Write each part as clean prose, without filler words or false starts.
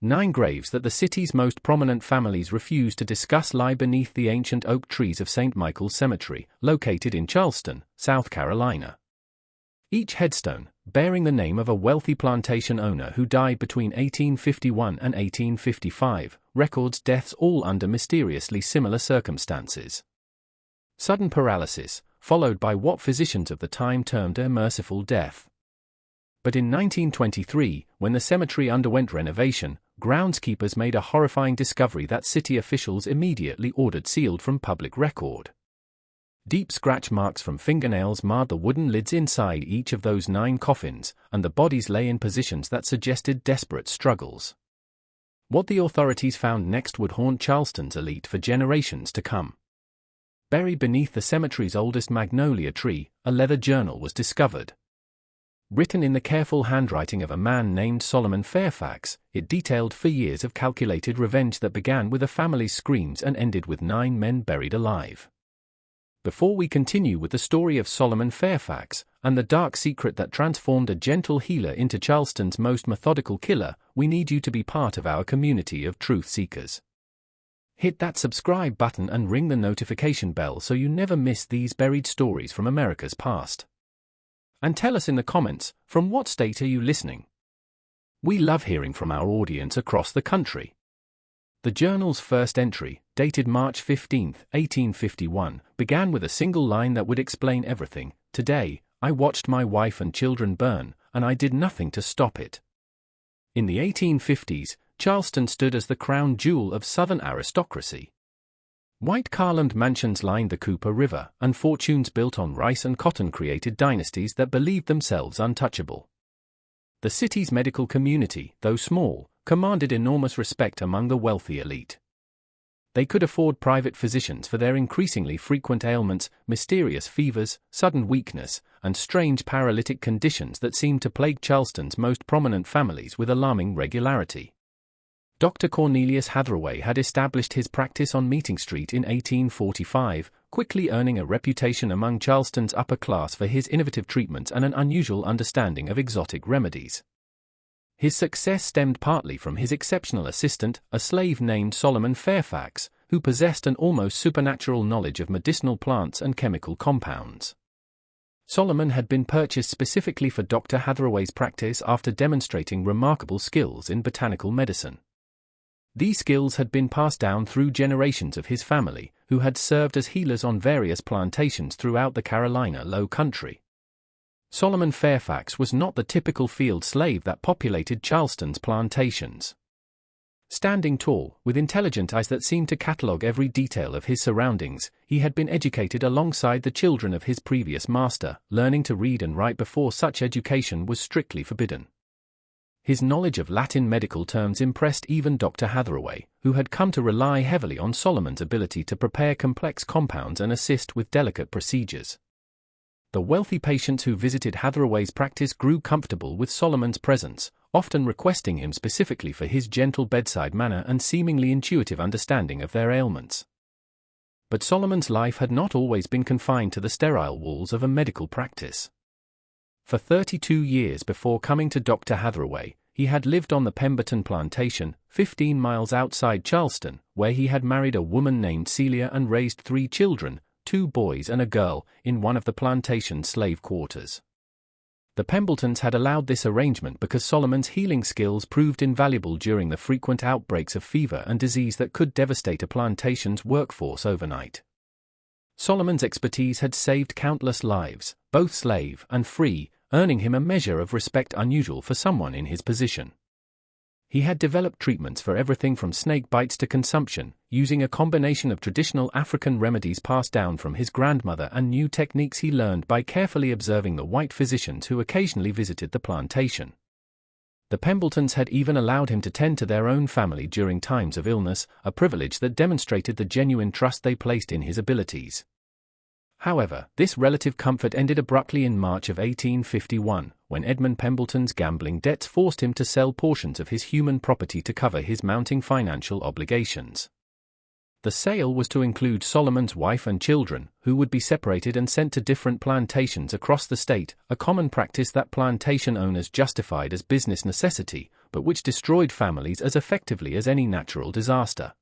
9 graves that the city's most prominent families refuse to discuss lie beneath the ancient oak trees of St. Michael's Cemetery, located in Charleston, South Carolina. Each headstone, bearing the name of a wealthy plantation owner who died between 1851 and 1855, records deaths all under mysteriously similar circumstances. Sudden paralysis, followed by what physicians of the time termed a merciful death. But in 1923, when the cemetery underwent renovation, groundskeepers made a horrifying discovery that city officials immediately ordered sealed from public record. Deep scratch marks from fingernails marred the wooden lids inside each of those 9 coffins, and the bodies lay in positions that suggested desperate struggles. What the authorities found next would haunt Charleston's elite for generations to come. Buried beneath the cemetery's oldest magnolia tree, a leather journal was discovered. Written in the careful handwriting of a man named Solomon Fairfax, it detailed for years of calculated revenge that began with a family's screams and ended with 9 men buried alive. Before we continue with the story of Solomon Fairfax, and the dark secret that transformed a gentle healer into Charleston's most methodical killer, we need you to be part of our community of truth seekers. Hit that subscribe button and ring the notification bell so you never miss these buried stories from America's past. And tell us in the comments, from what state are you listening? We love hearing from our audience across the country. The journal's first entry, dated March 15, 1851, began with a single line that would explain everything. "Today, I watched my wife and children burn, and I did nothing to stop it." In the 1850s, Charleston stood as the crown jewel of Southern aristocracy. White Carland mansions lined the Cooper River, and fortunes built on rice and cotton created dynasties that believed themselves untouchable. The city's medical community, though small, commanded enormous respect among the wealthy elite. They could afford private physicians for their increasingly frequent ailments, mysterious fevers, sudden weakness, and strange paralytic conditions that seemed to plague Charleston's most prominent families with alarming regularity. Dr. Cornelius Hathaway had established his practice on Meeting Street in 1845, quickly earning a reputation among Charleston's upper class for his innovative treatments and an unusual understanding of exotic remedies. His success stemmed partly from his exceptional assistant, a slave named Solomon Fairfax, who possessed an almost supernatural knowledge of medicinal plants and chemical compounds. Solomon had been purchased specifically for Dr. Hathaway's practice after demonstrating remarkable skills in botanical medicine. These skills had been passed down through generations of his family, who had served as healers on various plantations throughout the Carolina Low Country. Solomon Fairfax was not the typical field slave that populated Charleston's plantations. Standing tall, with intelligent eyes that seemed to catalogue every detail of his surroundings, he had been educated alongside the children of his previous master, learning to read and write before such education was strictly forbidden. His knowledge of Latin medical terms impressed even Dr. Hathaway, who had come to rely heavily on Solomon's ability to prepare complex compounds and assist with delicate procedures. The wealthy patients who visited Hathaway's practice grew comfortable with Solomon's presence, often requesting him specifically for his gentle bedside manner and seemingly intuitive understanding of their ailments. But Solomon's life had not always been confined to the sterile walls of a medical practice. For 32 years before coming to Dr. Hathaway, he had lived on the Pemberton plantation, 15 miles outside Charleston, where he had married a woman named Celia and raised 3 children, 2 boys and a girl, in one of the plantation's slave quarters. The Pembertons had allowed this arrangement because Solomon's healing skills proved invaluable during the frequent outbreaks of fever and disease that could devastate a plantation's workforce overnight. Solomon's expertise had saved countless lives, both slave and free, earning him a measure of respect unusual for someone in his position. He had developed treatments for everything from snake bites to consumption, using a combination of traditional African remedies passed down from his grandmother and new techniques he learned by carefully observing the white physicians who occasionally visited the plantation. The Pembertons had even allowed him to tend to their own family during times of illness, a privilege that demonstrated the genuine trust they placed in his abilities. However, this relative comfort ended abruptly in March of 1851, when Edmund Pemberton's gambling debts forced him to sell portions of his human property to cover his mounting financial obligations. The sale was to include Solomon's wife and children, who would be separated and sent to different plantations across the state, a common practice that plantation owners justified as business necessity, but which destroyed families as effectively as any natural disaster.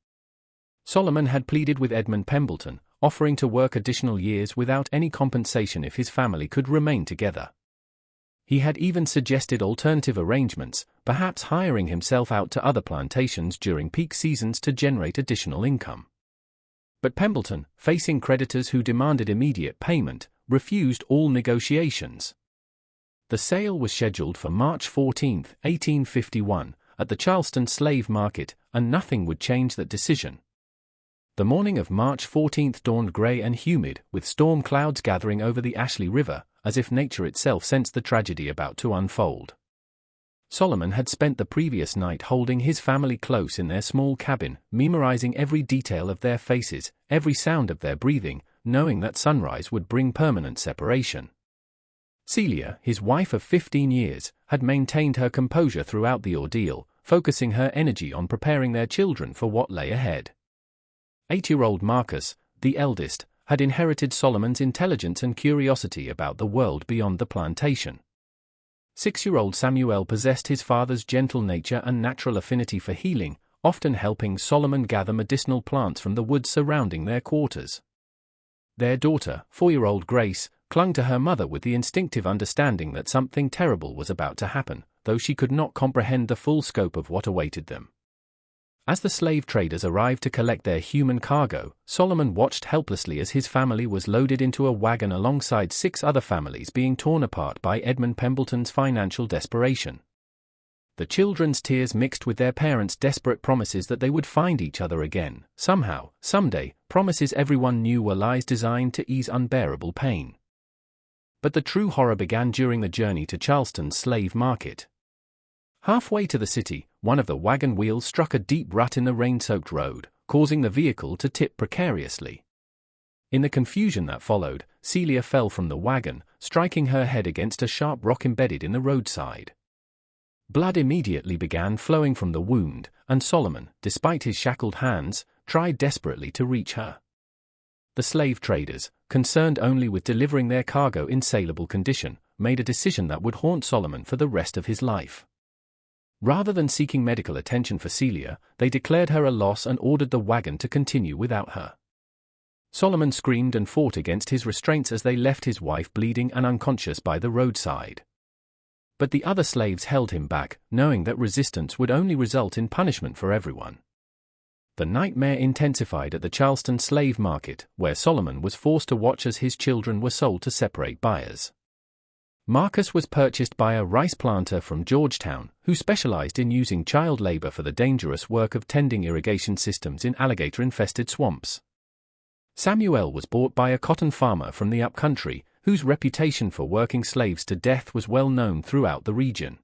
Solomon had pleaded with Edmund Pembleton, offering to work additional years without any compensation if his family could remain together. He had even suggested alternative arrangements, perhaps hiring himself out to other plantations during peak seasons to generate additional income. But Pembleton, facing creditors who demanded immediate payment, refused all negotiations. The sale was scheduled for March 14, 1851, at the Charleston slave market, and nothing would change that decision. The morning of March 14 dawned grey and humid, with storm clouds gathering over the Ashley River, as if nature itself sensed the tragedy about to unfold. Solomon had spent the previous night holding his family close in their small cabin, memorizing every detail of their faces, every sound of their breathing, knowing that sunrise would bring permanent separation. Celia, his wife of 15 years, had maintained her composure throughout the ordeal, focusing her energy on preparing their children for what lay ahead. 8-year-old Marcus, the eldest, had inherited Solomon's intelligence and curiosity about the world beyond the plantation. 6-year-old Samuel possessed his father's gentle nature and natural affinity for healing, often helping Solomon gather medicinal plants from the woods surrounding their quarters. Their daughter, 4-year-old Grace, clung to her mother with the instinctive understanding that something terrible was about to happen, though she could not comprehend the full scope of what awaited them. As the slave traders arrived to collect their human cargo, Solomon watched helplessly as his family was loaded into a wagon alongside 6 other families being torn apart by Edmund Pembleton's financial desperation. The children's tears mixed with their parents' desperate promises that they would find each other again, somehow, someday, promises everyone knew were lies designed to ease unbearable pain. But the true horror began during the journey to Charleston's slave market. Halfway to the city, one of the wagon wheels struck a deep rut in the rain-soaked road, causing the vehicle to tip precariously. In the confusion that followed, Celia fell from the wagon, striking her head against a sharp rock embedded in the roadside. Blood immediately began flowing from the wound, and Solomon, despite his shackled hands, tried desperately to reach her. The slave traders, concerned only with delivering their cargo in saleable condition, made a decision that would haunt Solomon for the rest of his life. Rather than seeking medical attention for Celia, they declared her a loss and ordered the wagon to continue without her. Solomon screamed and fought against his restraints as they left his wife bleeding and unconscious by the roadside. But the other slaves held him back, knowing that resistance would only result in punishment for everyone. The nightmare intensified at the Charleston slave market, where Solomon was forced to watch as his children were sold to separate buyers. Marcus was purchased by a rice planter from Georgetown, who specialized in using child labor for the dangerous work of tending irrigation systems in alligator-infested swamps. Samuel was bought by a cotton farmer from the upcountry, whose reputation for working slaves to death was well known throughout the region.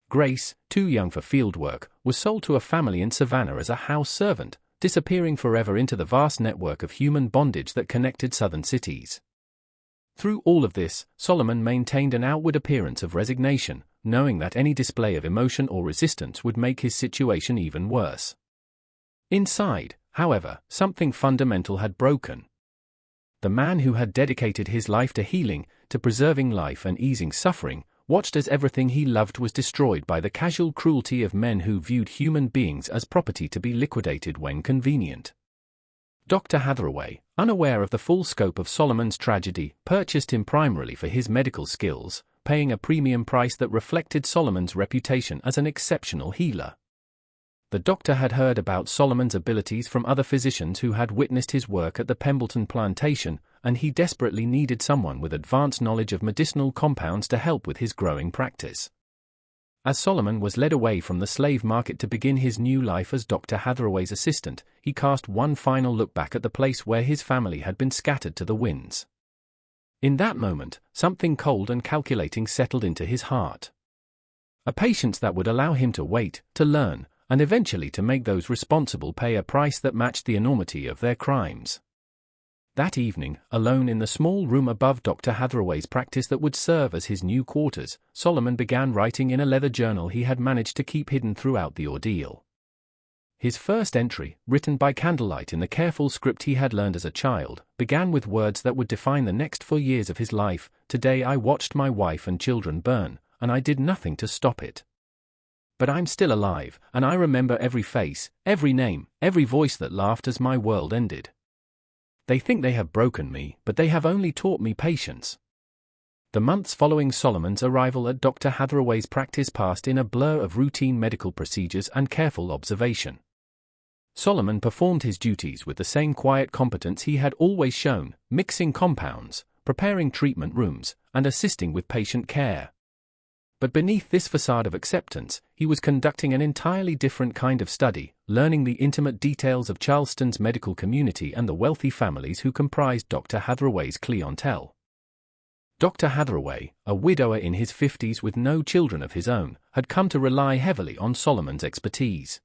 Grace, too young for field work, was sold to a family in Savannah as a house servant, disappearing forever into the vast network of human bondage that connected southern cities. Through all of this, Solomon maintained an outward appearance of resignation, knowing that any display of emotion or resistance would make his situation even worse. Inside, however, something fundamental had broken. The man who had dedicated his life to healing, to preserving life and easing suffering, watched as everything he loved was destroyed by the casual cruelty of men who viewed human beings as property to be liquidated when convenient. Dr. Hathaway, unaware of the full scope of Solomon's tragedy, purchased him primarily for his medical skills, paying a premium price that reflected Solomon's reputation as an exceptional healer. The doctor had heard about Solomon's abilities from other physicians who had witnessed his work at the Pembleton plantation, and he desperately needed someone with advanced knowledge of medicinal compounds to help with his growing practice. As Solomon was led away from the slave market to begin his new life as Dr. Hathaway's assistant, he cast one final look back at the place where his family had been scattered to the winds. In that moment, something cold and calculating settled into his heart. A patience that would allow him to wait, to learn, and eventually to make those responsible pay a price that matched the enormity of their crimes. That evening, alone in the small room above Dr. Hathaway's practice that would serve as his new quarters, Solomon began writing in a leather journal he had managed to keep hidden throughout the ordeal. His first entry, written by candlelight in the careful script he had learned as a child, began with words that would define the next 4 years of his life. "Today I watched my wife and children burn, and I did nothing to stop it." but I'm still alive, and I remember every face, every name, every voice that laughed as my world ended. They think they have broken me, but they have only taught me patience. The months following Solomon's arrival at Dr. Hathaway's practice passed in a blur of routine medical procedures and careful observation. Solomon performed his duties with the same quiet competence he had always shown, mixing compounds, preparing treatment rooms, and assisting with patient care. But beneath this facade of acceptance, he was conducting an entirely different kind of study, learning the intimate details of Charleston's medical community and the wealthy families who comprised Dr. Hathaway's clientele. Dr. Hathaway, a widower in his 50s with no children of his own, had come to rely heavily on Solomon's expertise.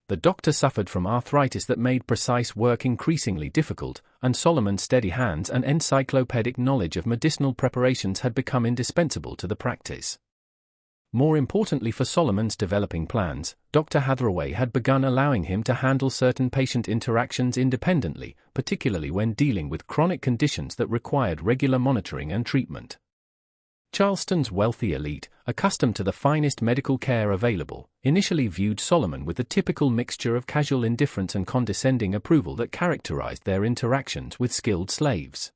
The doctor suffered from arthritis that made precise work increasingly difficult, and Solomon's steady hands and encyclopedic knowledge of medicinal preparations had become indispensable to the practice. More importantly for Solomon's developing plans, Dr. Hathaway had begun allowing him to handle certain patient interactions independently, particularly when dealing with chronic conditions that required regular monitoring and treatment. Charleston's wealthy elite, accustomed to the finest medical care available, initially viewed Solomon with the typical mixture of casual indifference and condescending approval that characterized their interactions with skilled slaves.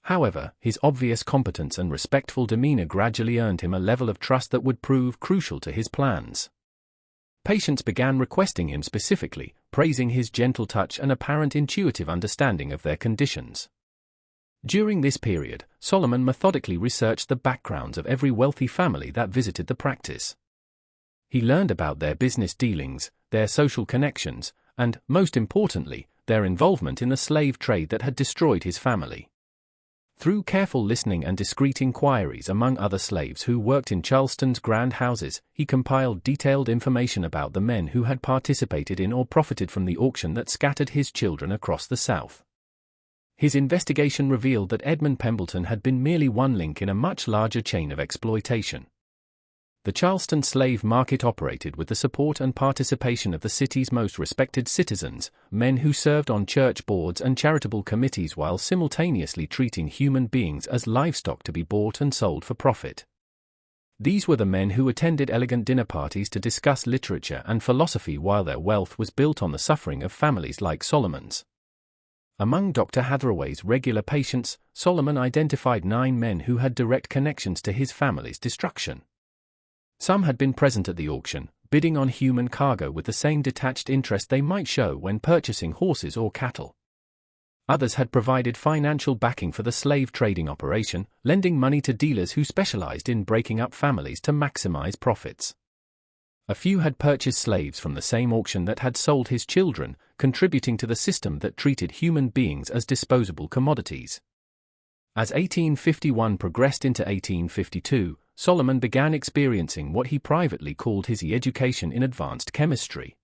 However, his obvious competence and respectful demeanor gradually earned him a level of trust that would prove crucial to his plans. Patients began requesting him specifically, praising his gentle touch and apparent intuitive understanding of their conditions. During this period, Solomon methodically researched the backgrounds of every wealthy family that visited the practice. He learned about their business dealings, their social connections, and, most importantly, their involvement in the slave trade that had destroyed his family. Through careful listening and discreet inquiries among other slaves who worked in Charleston's grand houses, he compiled detailed information about the men who had participated in or profited from the auction that scattered his children across the South. His investigation revealed that Edmund Pembleton had been merely one link in a much larger chain of exploitation. The Charleston slave market operated with the support and participation of the city's most respected citizens, men who served on church boards and charitable committees while simultaneously treating human beings as livestock to be bought and sold for profit. These were the men who attended elegant dinner parties to discuss literature and philosophy while their wealth was built on the suffering of families like Solomon's. Among Dr. Hathaway's regular patients, Solomon identified 9 men who had direct connections to his family's destruction. Some had been present at the auction, bidding on human cargo with the same detached interest they might show when purchasing horses or cattle. Others had provided financial backing for the slave trading operation, lending money to dealers who specialized in breaking up families to maximize profits. A few had purchased slaves from the same auction that had sold his children, contributing to the system that treated human beings as disposable commodities. As 1851 progressed into 1852, Solomon began experiencing what he privately called his education in advanced chemistry.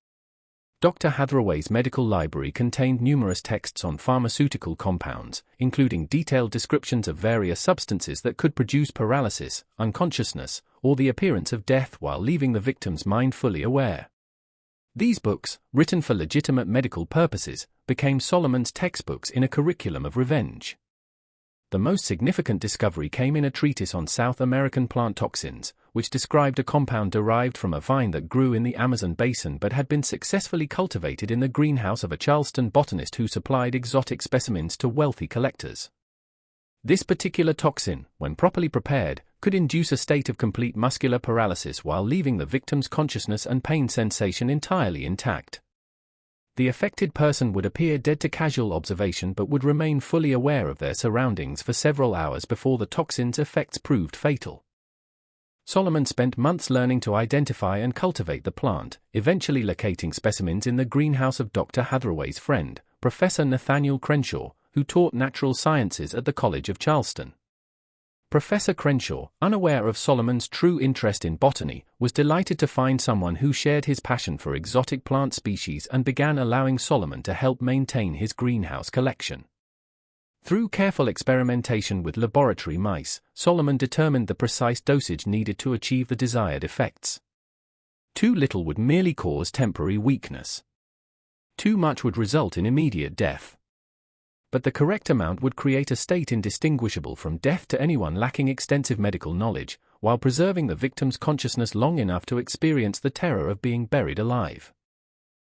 Dr. Hathaway's medical library contained numerous texts on pharmaceutical compounds, including detailed descriptions of various substances that could produce paralysis, unconsciousness, or the appearance of death while leaving the victim's mind fully aware. These books, written for legitimate medical purposes, became Solomon's textbooks in a curriculum of revenge. The most significant discovery came in a treatise on South American plant toxins, which described a compound derived from a vine that grew in the Amazon basin but had been successfully cultivated in the greenhouse of a Charleston botanist who supplied exotic specimens to wealthy collectors. This particular toxin, when properly prepared, could induce a state of complete muscular paralysis while leaving the victim's consciousness and pain sensation entirely intact. The affected person would appear dead to casual observation but would remain fully aware of their surroundings for several hours before the toxin's effects proved fatal. Solomon spent months learning to identify and cultivate the plant, eventually locating specimens in the greenhouse of Dr. Hathaway's friend, Professor Nathaniel Crenshaw, who taught natural sciences at the College of Charleston. Professor Crenshaw, unaware of Solomon's true interest in botany, was delighted to find someone who shared his passion for exotic plant species and began allowing Solomon to help maintain his greenhouse collection. Through careful experimentation with laboratory mice, Solomon determined the precise dosage needed to achieve the desired effects. Too little would merely cause temporary weakness. Too much would result in immediate death. but the correct amount would create a state indistinguishable from death to anyone lacking extensive medical knowledge, while preserving the victim's consciousness long enough to experience the terror of being buried alive.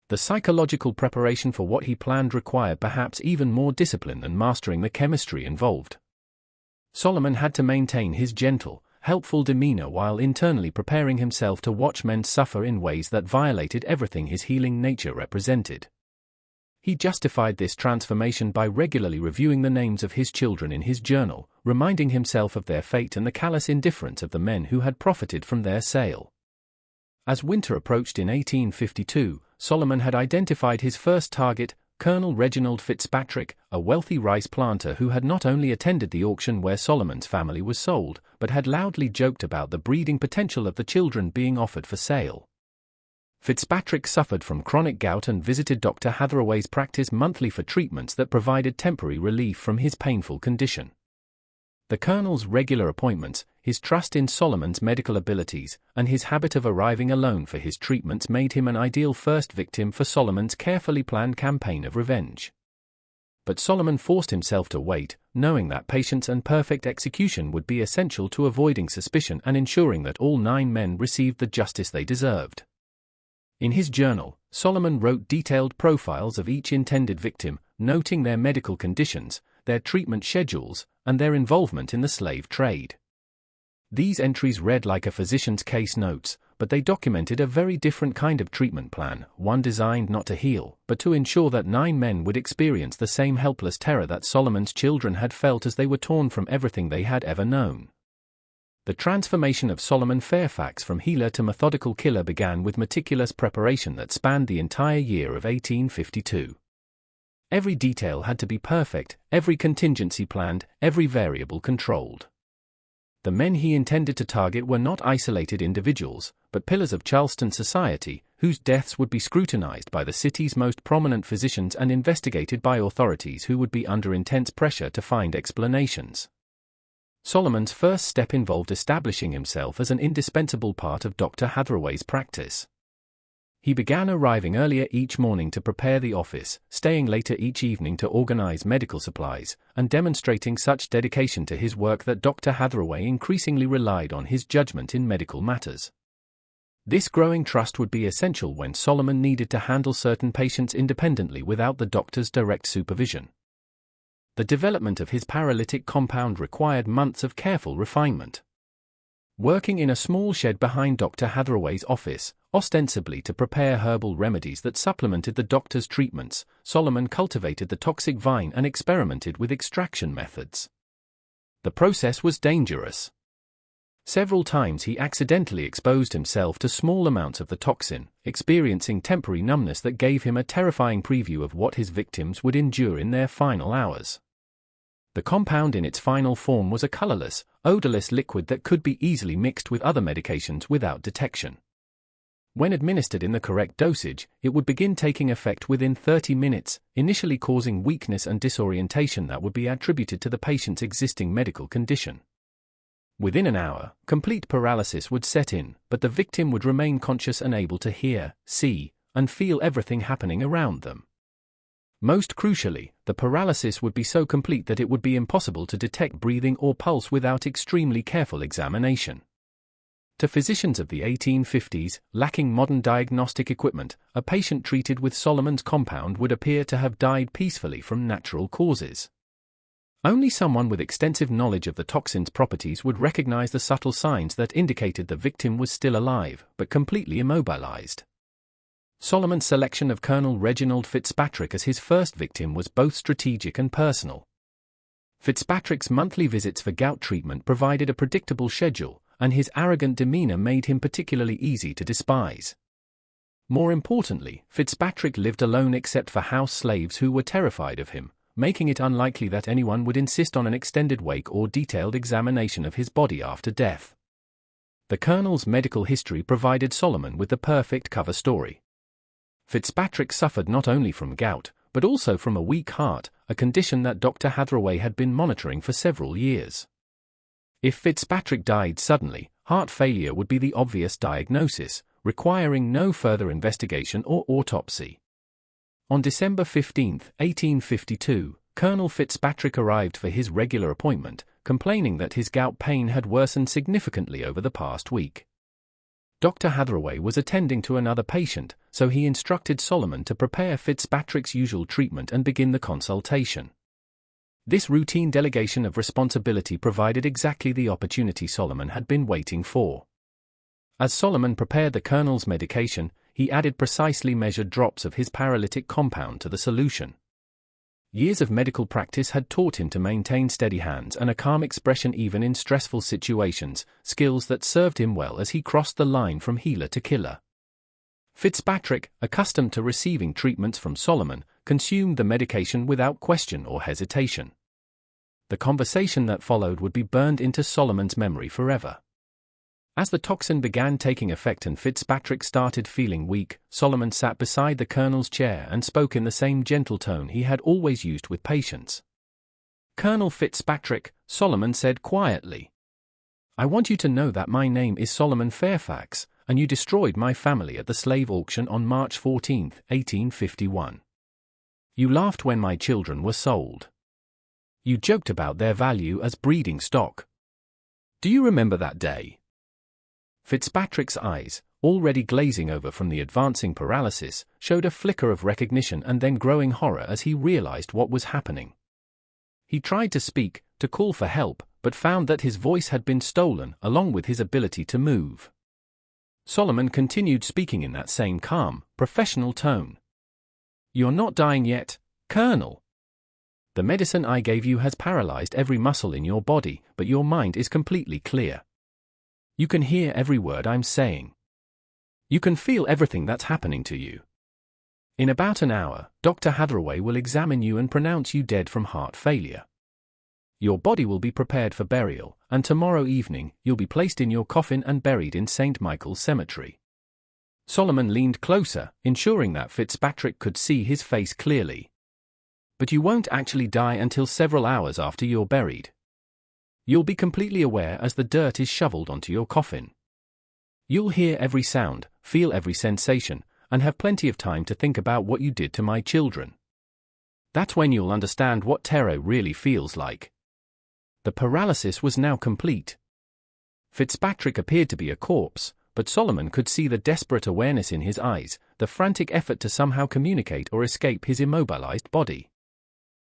The psychological preparation for what he planned required perhaps even more discipline than mastering the chemistry involved. Solomon had to maintain his gentle, helpful demeanor while internally preparing himself to watch men suffer in ways that violated everything his healing nature represented. He justified this transformation by regularly reviewing the names of his children in his journal, reminding himself of their fate and the callous indifference of the men who had profited from their sale. As winter approached in 1852, Solomon had identified his first target, Colonel Reginald Fitzpatrick, a wealthy rice planter who had not only attended the auction where Solomon's family was sold, but had loudly joked about the breeding potential of the children being offered for sale. Fitzpatrick suffered from chronic gout and visited Dr. Hathaway's practice monthly for treatments that provided temporary relief from his painful condition. The Colonel's regular appointments, his trust in Solomon's medical abilities, and his habit of arriving alone for his treatments made him an ideal first victim for Solomon's carefully planned campaign of revenge. But Solomon forced himself to wait, knowing that patience and perfect execution would be essential to avoiding suspicion and ensuring that all 9 men received the justice they deserved. In his journal, Solomon wrote detailed profiles of each intended victim, noting their medical conditions, their treatment schedules, and their involvement in the slave trade. These entries read like a physician's case notes, but they documented a very different kind of treatment plan, one designed not to heal, but to ensure that 9 men would experience the same helpless terror that Solomon's children had felt as they were torn from everything they had ever known. The transformation of Solomon Fairfax from healer to methodical killer began with meticulous preparation that spanned the entire year of 1852. Every detail had to be perfect, every contingency planned, every variable controlled. The men he intended to target were not isolated individuals, but pillars of Charleston society, whose deaths would be scrutinized by the city's most prominent physicians and investigated by authorities who would be under intense pressure to find explanations. Solomon's first step involved establishing himself as an indispensable part of Dr. Hathaway's practice. He began arriving earlier each morning to prepare the office, staying later each evening to organize medical supplies, and demonstrating such dedication to his work that Dr. Hathaway increasingly relied on his judgment in medical matters. This growing trust would be essential when Solomon needed to handle certain patients independently without the doctor's direct supervision. The development of his paralytic compound required months of careful refinement. Working in a small shed behind Dr. Hathaway's office, ostensibly to prepare herbal remedies that supplemented the doctor's treatments, Solomon cultivated the toxic vine and experimented with extraction methods. The process was dangerous. Several times he accidentally exposed himself to small amounts of the toxin, experiencing temporary numbness that gave him a terrifying preview of what his victims would endure in their final hours. The compound in its final form was a colorless, odorless liquid that could be easily mixed with other medications without detection. When administered in the correct dosage, it would begin taking effect within 30 minutes, initially causing weakness and disorientation that would be attributed to the patient's existing medical condition. Within an hour, complete paralysis would set in, but the victim would remain conscious and able to hear, see, and feel everything happening around them. Most crucially, the paralysis would be so complete that it would be impossible to detect breathing or pulse without extremely careful examination. To physicians of the 1850s, lacking modern diagnostic equipment, a patient treated with Solomon's compound would appear to have died peacefully from natural causes. Only someone with extensive knowledge of the toxin's properties would recognize the subtle signs that indicated the victim was still alive, but completely immobilized. Solomon's selection of Colonel Reginald Fitzpatrick as his first victim was both strategic and personal. Fitzpatrick's monthly visits for gout treatment provided a predictable schedule, and his arrogant demeanor made him particularly easy to despise. More importantly, Fitzpatrick lived alone except for house slaves who were terrified of him, making it unlikely that anyone would insist on an extended wake or detailed examination of his body after death. The Colonel's medical history provided Solomon with the perfect cover story. Fitzpatrick suffered not only from gout, but also from a weak heart, a condition that Dr. Hathaway had been monitoring for several years. If Fitzpatrick died suddenly, heart failure would be the obvious diagnosis, requiring no further investigation or autopsy. On December 15, 1852, Colonel Fitzpatrick arrived for his regular appointment, complaining that his gout pain had worsened significantly over the past week. Dr. Hathaway was attending to another patient, so he instructed Solomon to prepare Fitzpatrick's usual treatment and begin the consultation. This routine delegation of responsibility provided exactly the opportunity Solomon had been waiting for. As Solomon prepared the colonel's medication, he added precisely measured drops of his paralytic compound to the solution. Years of medical practice had taught him to maintain steady hands and a calm expression even in stressful situations, skills that served him well as he crossed the line from healer to killer. Fitzpatrick, accustomed to receiving treatments from Solomon, consumed the medication without question or hesitation. The conversation that followed would be burned into Solomon's memory forever. As the toxin began taking effect and Fitzpatrick started feeling weak, Solomon sat beside the colonel's chair and spoke in the same gentle tone he had always used with patients. "Colonel Fitzpatrick," Solomon said quietly, "I want you to know that my name is Solomon Fairfax, and you destroyed my family at the slave auction on March 14, 1851. You laughed when my children were sold. You joked about their value as breeding stock. Do you remember that day?" Fitzpatrick's eyes, already glazing over from the advancing paralysis, showed a flicker of recognition and then growing horror as he realized what was happening. He tried to speak, to call for help, but found that his voice had been stolen along with his ability to move. Solomon continued speaking in that same calm, professional tone. "You're not dying yet, Colonel. The medicine I gave you has paralyzed every muscle in your body, but your mind is completely clear. You can hear every word I'm saying. You can feel everything that's happening to you. In about an hour, Dr. Hathaway will examine you and pronounce you dead from heart failure. Your body will be prepared for burial, and tomorrow evening, you'll be placed in your coffin and buried in St. Michael's Cemetery." Solomon leaned closer, ensuring that Fitzpatrick could see his face clearly. "But you won't actually die until several hours after you're buried. You'll be completely aware as the dirt is shoveled onto your coffin. You'll hear every sound, feel every sensation, and have plenty of time to think about what you did to my children. That's when you'll understand what terror really feels like." The paralysis was now complete. Fitzpatrick appeared to be a corpse, but Solomon could see the desperate awareness in his eyes, the frantic effort to somehow communicate or escape his immobilized body.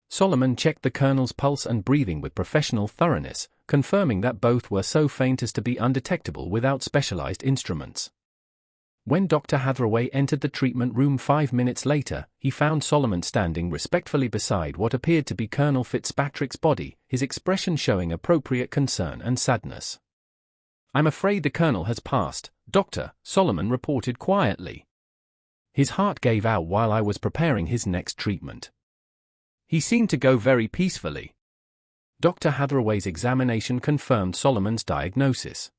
Solomon checked the colonel's pulse and breathing with professional thoroughness, confirming that both were so faint as to be undetectable without specialized instruments. When Dr. Hathaway entered the treatment room 5 minutes later, he found Solomon standing respectfully beside what appeared to be Colonel Fitzpatrick's body, his expression showing appropriate concern and sadness. "I'm afraid the colonel has passed, Doctor," Solomon reported quietly. "His heart gave out while I was preparing his next treatment. He seemed to go very peacefully." Dr. Hathaway's examination confirmed Solomon's diagnosis.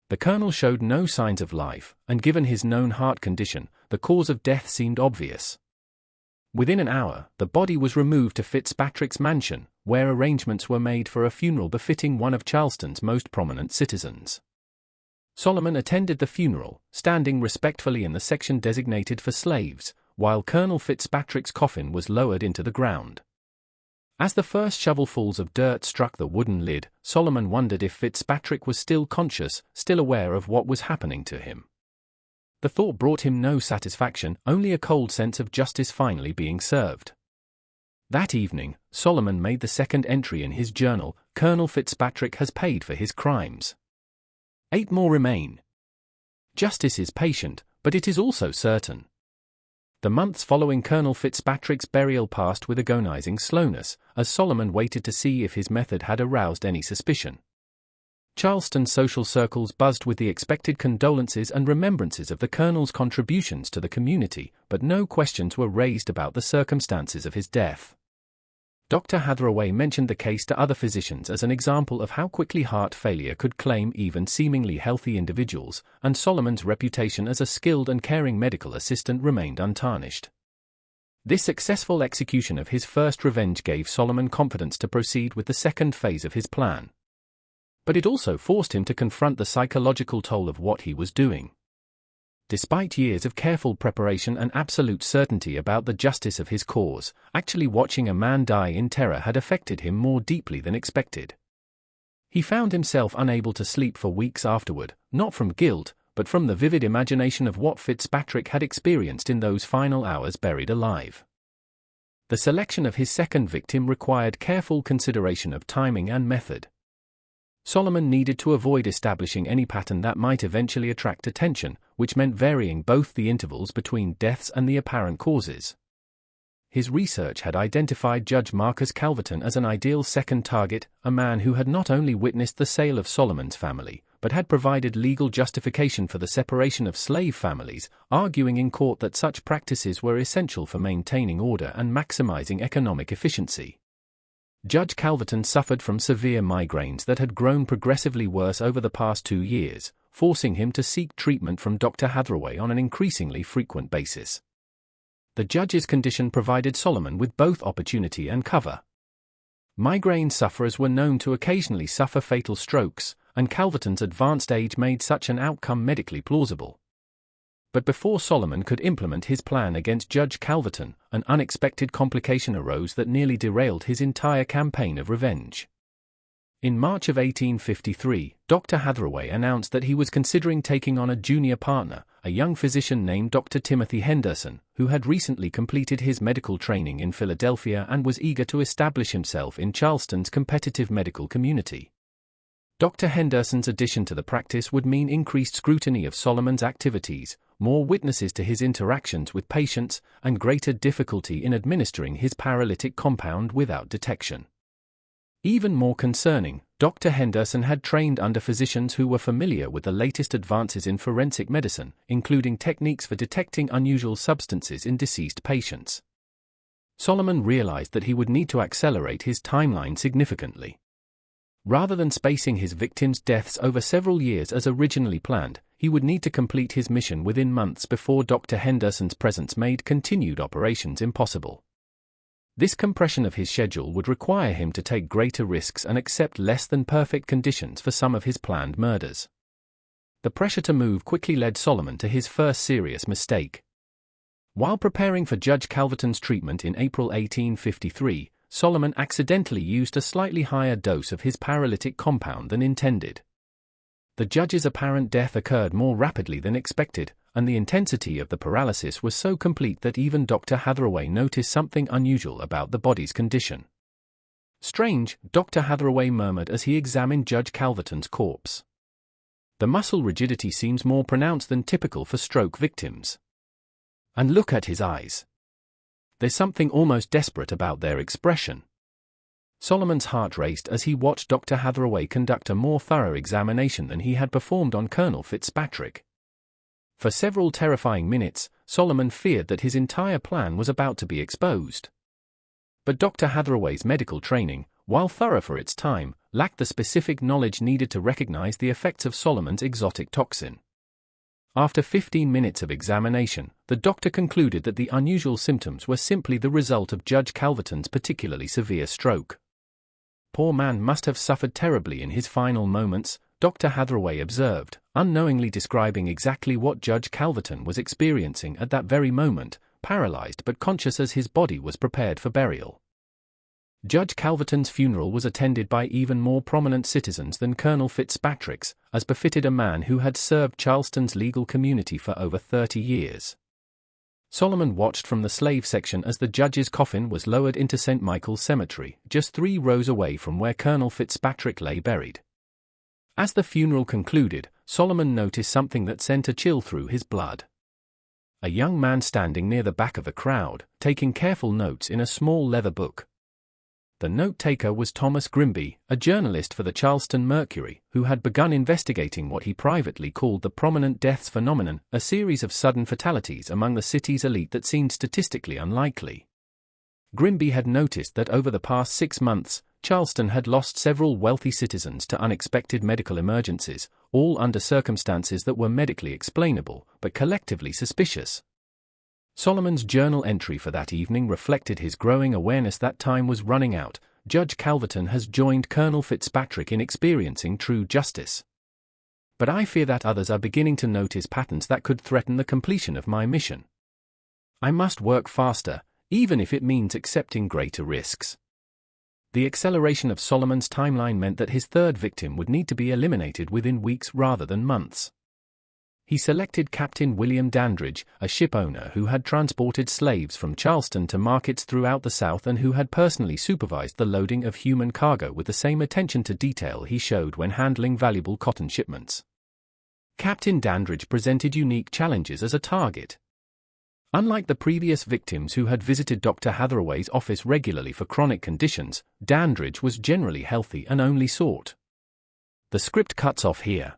The colonel showed no signs of life, and given his known heart condition, the cause of death seemed obvious. Within an hour, the body was removed to Fitzpatrick's mansion, where arrangements were made for a funeral befitting one of Charleston's most prominent citizens. Solomon attended the funeral, standing respectfully in the section designated for slaves, while Colonel Fitzpatrick's coffin was lowered into the ground. As the first shovelfuls of dirt struck the wooden lid, Solomon wondered if Fitzpatrick was still conscious, still aware of what was happening to him. The thought brought him no satisfaction, only a cold sense of justice finally being served. That evening, Solomon made the second entry in his journal: "Colonel Fitzpatrick has paid for his crimes. 8 more remain. Justice is patient, but it is also certain." The months following Colonel Fitzpatrick's burial passed with agonizing slowness, as Solomon waited to see if his method had aroused any suspicion. Charleston social circles buzzed with the expected condolences and remembrances of the colonel's contributions to the community, but no questions were raised about the circumstances of his death. Dr. Hathaway mentioned the case to other physicians as an example of how quickly heart failure could claim even seemingly healthy individuals, and Solomon's reputation as a skilled and caring medical assistant remained untarnished. This successful execution of his first revenge gave Solomon confidence to proceed with the second phase of his plan. But it also forced him to confront the psychological toll of what he was doing. Despite years of careful preparation and absolute certainty about the justice of his cause, actually watching a man die in terror had affected him more deeply than expected. He found himself unable to sleep for weeks afterward, not from guilt, but from the vivid imagination of what Fitzpatrick had experienced in those final hours buried alive. The selection of his second victim required careful consideration of timing and method. Solomon needed to avoid establishing any pattern that might eventually attract attention, which meant varying both the intervals between deaths and the apparent causes. His research had identified Judge Marcus Calverton as an ideal second target, a man who had not only witnessed the sale of Solomon's family, but had provided legal justification for the separation of slave families, arguing in court that such practices were essential for maintaining order and maximizing economic efficiency. Judge Calverton suffered from severe migraines that had grown progressively worse over the past 2 years, forcing him to seek treatment from Dr. Hathaway on an increasingly frequent basis. The judge's condition provided Solomon with both opportunity and cover. Migraine sufferers were known to occasionally suffer fatal strokes, and Calverton's advanced age made such an outcome medically plausible. But before Solomon could implement his plan against Judge Calverton, an unexpected complication arose that nearly derailed his entire campaign of revenge. In March of 1853, Dr. Hathaway announced that he was considering taking on a junior partner, a young physician named Dr. Timothy Henderson, who had recently completed his medical training in Philadelphia and was eager to establish himself in Charleston's competitive medical community. Dr. Henderson's addition to the practice would mean increased scrutiny of Solomon's activities, more witnesses to his interactions with patients, and greater difficulty in administering his paralytic compound without detection. Even more concerning, Dr. Henderson had trained under physicians who were familiar with the latest advances in forensic medicine, including techniques for detecting unusual substances in deceased patients. Solomon realized that he would need to accelerate his timeline significantly. Rather than spacing his victims' deaths over several years as originally planned, he would need to complete his mission within months before Dr. Henderson's presence made continued operations impossible. This compression of his schedule would require him to take greater risks and accept less than perfect conditions for some of his planned murders. The pressure to move quickly led Solomon to his first serious mistake. While preparing for Judge Calverton's treatment in April 1853, Solomon accidentally used a slightly higher dose of his paralytic compound than intended. The judge's apparent death occurred more rapidly than expected, and the intensity of the paralysis was so complete that even Dr. Hathaway noticed something unusual about the body's condition. "Strange," Dr. Hathaway murmured as he examined Judge Calverton's corpse. "The muscle rigidity seems more pronounced than typical for stroke victims. And look at his eyes. There's something almost desperate about their expression." Solomon's heart raced as he watched Dr. Hathaway conduct a more thorough examination than he had performed on Colonel Fitzpatrick. For several terrifying minutes, Solomon feared that his entire plan was about to be exposed. But Dr. Hathaway's medical training, while thorough for its time, lacked the specific knowledge needed to recognize the effects of Solomon's exotic toxin. After 15 minutes of examination, the doctor concluded that the unusual symptoms were simply the result of Judge Calverton's particularly severe stroke. "Poor man must have suffered terribly in his final moments," Dr. Hathaway observed, unknowingly describing exactly what Judge Calverton was experiencing at that very moment, paralyzed but conscious as his body was prepared for burial. Judge Calverton's funeral was attended by even more prominent citizens than Colonel Fitzpatrick's, as befitted a man who had served Charleston's legal community for over 30 years. Solomon watched from the slave section as the judge's coffin was lowered into St. Michael's Cemetery, just 3 rows away from where Colonel Fitzpatrick lay buried. As the funeral concluded, Solomon noticed something that sent a chill through his blood. A young man standing near the back of the crowd, taking careful notes in a small leather book. The note-taker was Thomas Grimby, a journalist for the Charleston Mercury, who had begun investigating what he privately called the prominent deaths phenomenon, a series of sudden fatalities among the city's elite that seemed statistically unlikely. Grimby had noticed that over the past 6 months, Charleston had lost several wealthy citizens to unexpected medical emergencies, all under circumstances that were medically explainable, but collectively suspicious. Solomon's journal entry for that evening reflected his growing awareness that time was running out. Judge Calverton has joined Colonel Fitzpatrick in experiencing true justice. But I fear that others are beginning to notice patterns that could threaten the completion of my mission. I must work faster, even if it means accepting greater risks. The acceleration of Solomon's timeline meant that his third victim would need to be eliminated within weeks rather than months. He selected Captain William Dandridge, a ship owner who had transported slaves from Charleston to markets throughout the South and who had personally supervised the loading of human cargo with the same attention to detail he showed when handling valuable cotton shipments. Captain Dandridge presented unique challenges as a target. Unlike the previous victims who had visited Dr. Hathaway's office regularly for chronic conditions, Dandridge was generally healthy and only sought. The script cuts off here.